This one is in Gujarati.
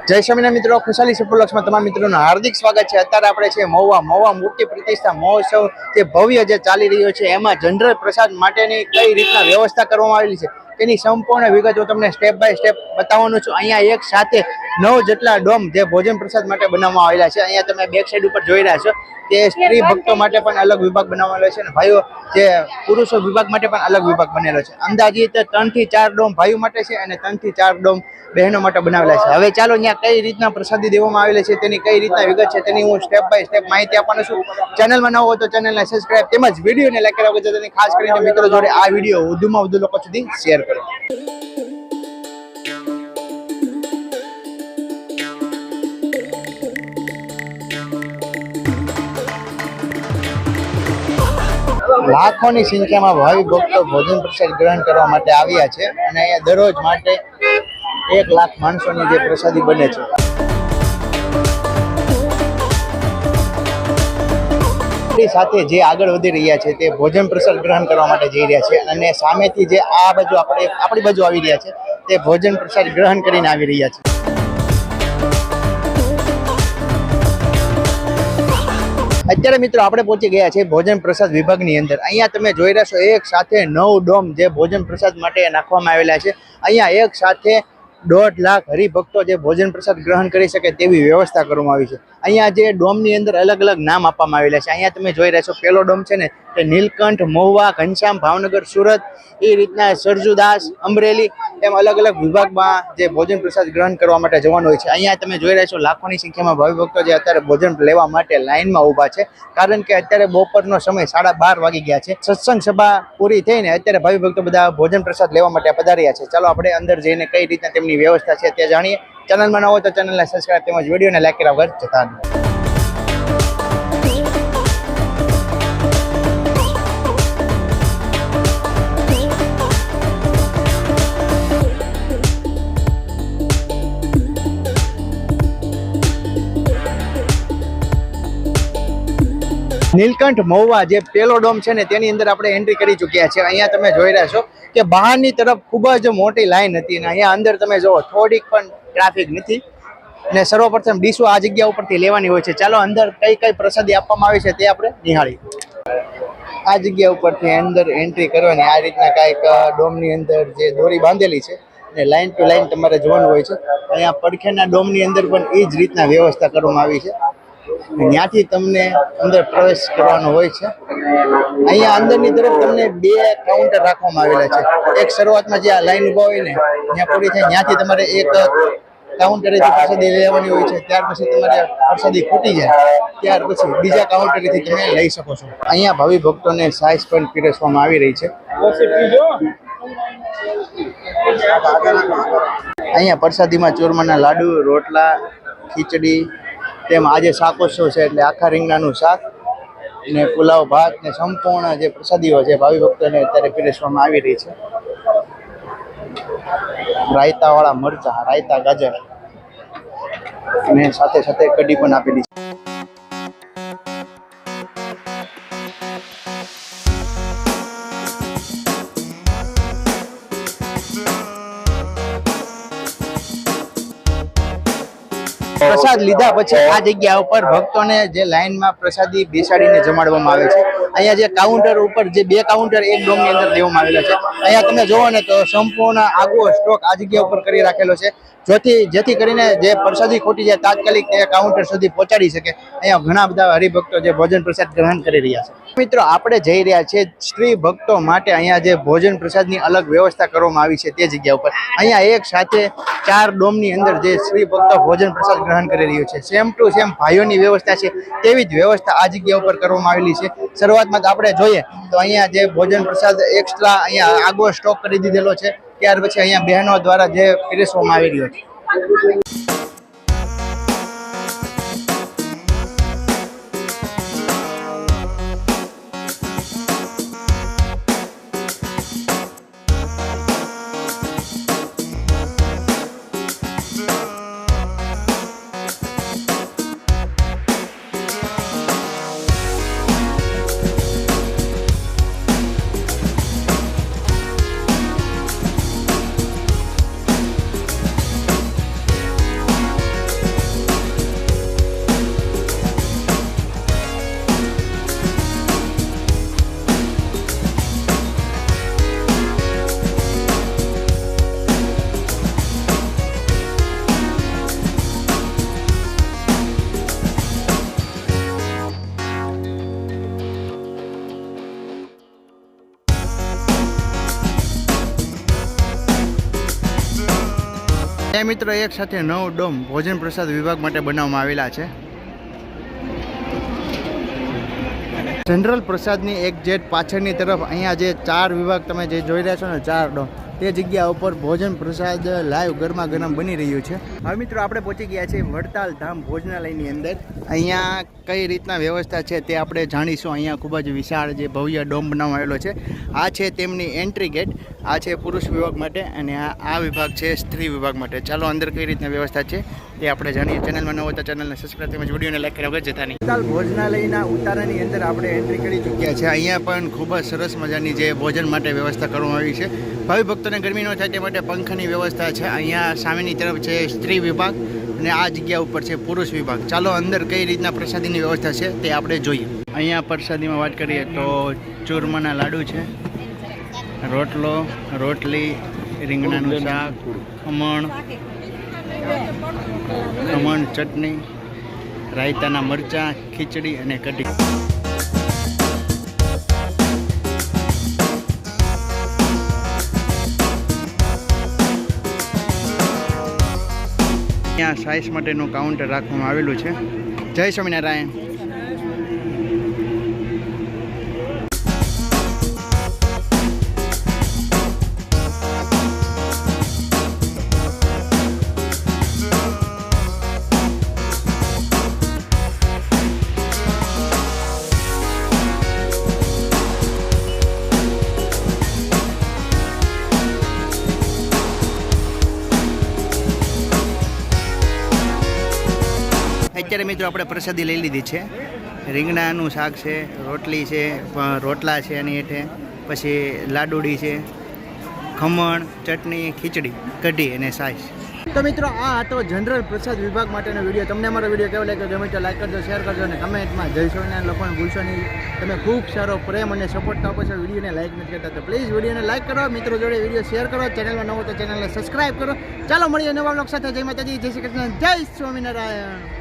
જય સ્વામિનારાયણ મિત્રો, ખુશાલી સુપરલક્ષમાં તમામ મિત્રોનું હાર્દિક સ્વાગત છે। અત્યારે આપણે છે મહુવા મૂર્તિ પ્રતિષ્ઠા મહોત્સવ જે ભવ્ય જે ચાલી રહ્યો છે એમાં જનરલ પ્રસાદ માટેની કઈ રીતના વ્યવસ્થા કરવામાં આવેલી છે તેની સંપૂર્ણ વિગત હું તમને સ્ટેપ બાય સ્ટેપ બતાવવાનું છું। અહીંયા એક સાથે 9 જેટલા ડોમ જે ભોજન પ્રસાદ માટે બનાવવામાં આવેલા છે। અહીંયા તમે બેક સાઈડ ઉપર જોઈ રહ્યા છો તે સ્ત્રી ભક્તો માટે પણ અલગ વિભાગ બનાવેલો છે અને ભાઈઓ જે પુરુષો વિભાગ માટે પણ અલગ વિભાગ બનેલો છે। અંદાજિત 3 થી 4 ડોમ ભાઈઓ માટે છે અને 3 થી 4 ડોમ બહેનો માટે બનાવેલા છે। હવે ચાલો અહીંયા કઈ રીતના પ્રસાદી દેવામાં આવેલી છે તેની કઈ રીતના વિગત છે તેની હું સ્ટેપ બાય સ્ટેપ માહિતી આપવાનો છું। ચેનલમાં નવો હોય તો ચેનલને સબસ્ક્રાઇબ તેમજ વિડીયોને લાઈક કરવા જેથી ખાસ કરીને મિત્રો જોડે આ વિડીયો વધુમાં વધુ લોકો સુધી શેર કરો। લાખોની સંખ્યામાં ભાવિ ભક્તો ભોજન પ્રસાદ ગ્રહણ કરવા માટે આવ્યા છે અને અહીંયા દરરોજ માટે 1 લાખ માણસોની જે પ્રસાદી બને છે। સાથે જે આગળ વધી રહ્યા છે તે ભોજન પ્રસાદ ગ્રહણ કરવા માટે જઈ રહ્યા છે અને સામેથી જે આ બાજુ આપણી બાજુ આવી રહ્યા છે તે ભોજન પ્રસાદ ગ્રહણ કરીને આવી રહ્યા છે। અત્યારે મિત્રો આપણે પહોંચી ગયા છે ભોજન પ્રસાદ વિભાગની અંદર। અહીંયા તમે જોઈ રહ્યા છો એક સાથે 9 ડોમ જે ભોજન પ્રસાદ માટે નાખવામાં આવેલા છે। અહીંયા એક સાથે 1.5 લાખ હરિભક્તો જે ભોજન પ્રસાદ ગ્રહણ કરી શકે તેવી વ્યવસ્થા કરવામાં આવી છે। અહીંયા જે ડોમની અંદર અલગ અલગ નામ આપવામાં આવેલા છે। અહીંયા તમે જોઈ રહ્યા છો પહેલો ડોમ છે ને તે નીલકંઠ, મહુવા, ઘનશ્યામ, ભાવનગર, સુરત એ રીતના સરજુદાસ, અમરેલી એમ અલગ અલગ વિભાગમાં જે ભોજન પ્રસાદ ગ્રહણ કરવા માટે જવાનું હોય છે। અહીંયા તમે જોઈ રહ્યા છો લાખોની સંખ્યામાં ભાવિ ભક્તો જે અત્યારે ભોજન લેવા માટે લાઇનમાં ઊભા છે કારણ કે અત્યારે બપોરનો સમય 12:30 વાગી ગયા છે। સત્સંગ સભા પૂરી થઈને અત્યારે ભાવિ ભક્તો બધા ભોજન પ્રસાદ લેવા માટે પધાર્યા છે। ચાલો આપણે અંદર જઈને કઈ રીતના તેમની વ્યવસ્થા છે તે જાણીએ। ચેનલમાં ન હોય તો ચેનલને સબસ્ક્રાઇબ તેમજ વિડીયોને લાઈક કર્યા વગર જતા નહીં। નીલકંઠ મહુવા જે પેલો ડોમ છે ને તેની અંદર આપણે એન્ટ્રી કરી ચૂક્યા છે। અહીંયા તમે જોઈ રહ્યા છો કે બહારની તરફ ખૂબ જ મોટી લાઈન હતી અને અહીંયા અંદર તમે જુઓ થોડીક પણ ટ્રાફિક નથી અને સર્વપ્રથમ ડીશો આ જગ્યા ઉપરથી લેવાની હોય છે। ચાલો અંદર કઈ કઈ પ્રસાદી આપવામાં આવે છે તે આપણે નિહાળીએ। આ જગ્યા ઉપરથી અંદર એન્ટ્રી કરવાની આ રીતના કાંઈક ડોમની અંદર જે દોરી બાંધેલી છે અને લાઈન ટુ લાઈન તમારે જોવાનું હોય છે। અહીંયા પડખેના ડોમની અંદર પણ એ જ રીતના વ્યવસ્થા કરવામાં આવી છે। ત્યાંથી તમને અંદર પ્રવેશ કરવાનો હોય છે। અહીંયા અંદરની તરફ તમને 2 કાઉન્ટર રાખવામાં આવેલા છે। એક શરૂઆતમાં જે આ લાઈન ઉભા હોય ને ત્યાં પૂરી થાય ત્યાંથી તમારે એક કાઉન્ટરેથી પ્રસાદી લેવાની હોય છે। ત્યાર પછી તમારે પ્રસાદી ખૂટી જાય ત્યાર પછી બીજા કાઉન્ટરેથી તમે લઈ શકો છો। અહીંયા ભાવિ ભક્તોને સાઈઝ પણ પીરસવામાં આવી રહી છે। અહીંયા પ્રસાદીમાં ચૂરમાના લાડુ, રોટલા, ખીચડી તેમ આજે શાકોત્સવ છે એટલે આખા રીંગણાનું શાક ને પુલાવ ભાત ને સંપૂર્ણ જે પ્રસાદીઓ છે ભાવિ ભક્તોને અત્યારે પીરસવામાં આવી રહી છે। રાયતાવાળા મરચા, રાયતા ગાજર અને સાથે સાથે કઢી પણ આપેલી છે। પ્રસાદ લીધા પછી આ જગ્યા ઉપર ભક્તોને જે લાઈનમાં પ્રસાદી બેસાડીને જમાડવામાં આવે છે। અહીંયા જે કાઉન્ટર ઉપર જે 2 કાઉન્ટર એક ડોમની અંદર દેવામાં આવેલા છે। અહીંયા તમે જોવો ને તો સંપૂર્ણ આગવો સ્ટોક આ જગ્યા ઉપર કરી રાખેલો છે જેથી કરીને જે પ્રસાદી ખોટી જાય તાત્કાલિક તે કાઉન્ટર સુધી પહોંચાડી શકે। અહીંયા ઘણા બધા હરિભક્તો જે ભોજન પ્રસાદ ગ્રહણ કરી રહ્યા છે। મિત્રો આપણે જઈ રહ્યા છીએ સ્ત્રી ભક્તો માટે અહીંયા જે ભોજન પ્રસાદની અલગ વ્યવસ્થા કરવામાં આવી છે તે જગ્યા ઉપર। અહીંયા એક સાથે 4 ડોમની અંદર જે સ્ત્રી ભક્તો ભોજન પ્રસાદ ગ્રહણ કરી રહ્યો છે સેમ ટુ સેમ ભાઈઓની વ્યવસ્થા છે તેવી જ વ્યવસ્થા આ જગ્યા ઉપર કરવામાં આવેલી છે। શરૂઆતમાં આપણે જોઈએ તો અહીંયા જે ભોજન પ્રસાદ એક્સ્ટ્રા અહીંયા આગો સ્ટોક કરી દીધેલો છે ત્યાર પછી અહીંયા બહેનો દ્વારા જે પીરસવામાં આવી રહ્યો છે। એ મિત્રો એક સાથે 9 ડોમ ભોજન પ્રસાદ વિભાગ માટે બનાવવામાં આવેલા છે. જનરલ પ્રસાદની એક્ઝેક્ટ પાછળની તરફ અહીંયા જે 4 વિભાગ તમે જે જોઈ રહ્યા છો ને 4 ડોમ તે જગ્યા ઉપર ભોજન પ્રસાદ લાઈવ ગરમા ગરમ બની રહ્યું છે. હવે મિત્રો આપણે પહોંચી ગયા છીએ વડતાલ ધામ ભોજનાલયની અંદર. અહીંયા કઈ રીતના વ્યવસ્થા છે તે આપણે જાણીશું. અહીંયા ખૂબ જ વિશાળ જે ભવ્ય ડોમ બનાવવામાં આવેલો છે. આ છે તેમની એન્ટ્રી ગેટ. આ છે પુરુષ વિભાગ માટે અને આ વિભાગ છે સ્ત્રી વિભાગ માટે. ચાલો અંદર કઈ રીતના વ્યવસ્થા છે તે આપણે જાણીએ. ચેનલમાં ન હોય તો ચેનલને સબસ્ક્રાઈબ તેમજ વિડીયોને લાઈક કરવા વગર જતા નહીં. વડતાલ ભોજનાલયના ઉતારાની અંદર આપણે એન્ટ્રી કરી ચૂક્યા છે. અહીંયા પણ ખૂબ જ સરસ મજાની જે ભોજન માટે વ્યવસ્થા કરવામાં આવી છે. ભાવિ ભક્તોને ગરમી ન થાય તે માટે પંખાની વ્યવસ્થા છે. અહીંયા સામેની તરફ છે સ્ત્રી વિભાગ અને આ જગ્યા ઉપર છે પુરુષ વિભાગ. ચાલો અંદર કઈ રીતના પ્રસાદીની વ્યવસ્થા છે તે આપણે જોઈએ. અહીંયા પ્રસાદીમાં વાત કરીએ તો ચૂરમાના લાડુ છે, રોટલો, રોટલી, રીંગણાનું શાક, ખમણ, ચટણી, રાયતાના મરચાં, ખીચડી અને કઢી. ત્યાં સાઈઝ માટેનું કાઉન્ટર રાખવામાં આવેલું છે. જય સ્વામિનારાયણ. અત્યારે મિત્રો આપણે પ્રસાદી લઈ લીધી છે. રીંગણાનું શાક છે, રોટલી છે, રોટલા છે એની હેઠે, પછી લાડુડી છે, ખમણ, ચટણી, ખીચડી, કઢી અને છાશ. તો મિત્રો આ હતો જનરલ પ્રસાદ વિભાગ માટેનો વિડીયો. તમને અમારો વિડીયો કેવો લાગ્યો ગમે તો લાઈક કરજો, શેર કરજો અને કમેન્ટમાં જય સ્વામિનારાયણ લોકોને ભૂલશો નહીં. તમે ખૂબ સારો પ્રેમ અને સપોર્ટ આપો છો. વિડીયોને લાઈક નથી કરતા તો પ્લીઝ વિડીયોને લાઈક કરો, મિત્રો જોડે વિડીયો શેર કરો, ચેનલમાં ન હોય તો ચેનલને સબસ્ક્રાઈબ કરો. ચાલો મળીએ નવા બ્લોગ સાથે. જય માતાજી, જય શ્રી કૃષ્ણ, જય સ્વામિનારાયણ.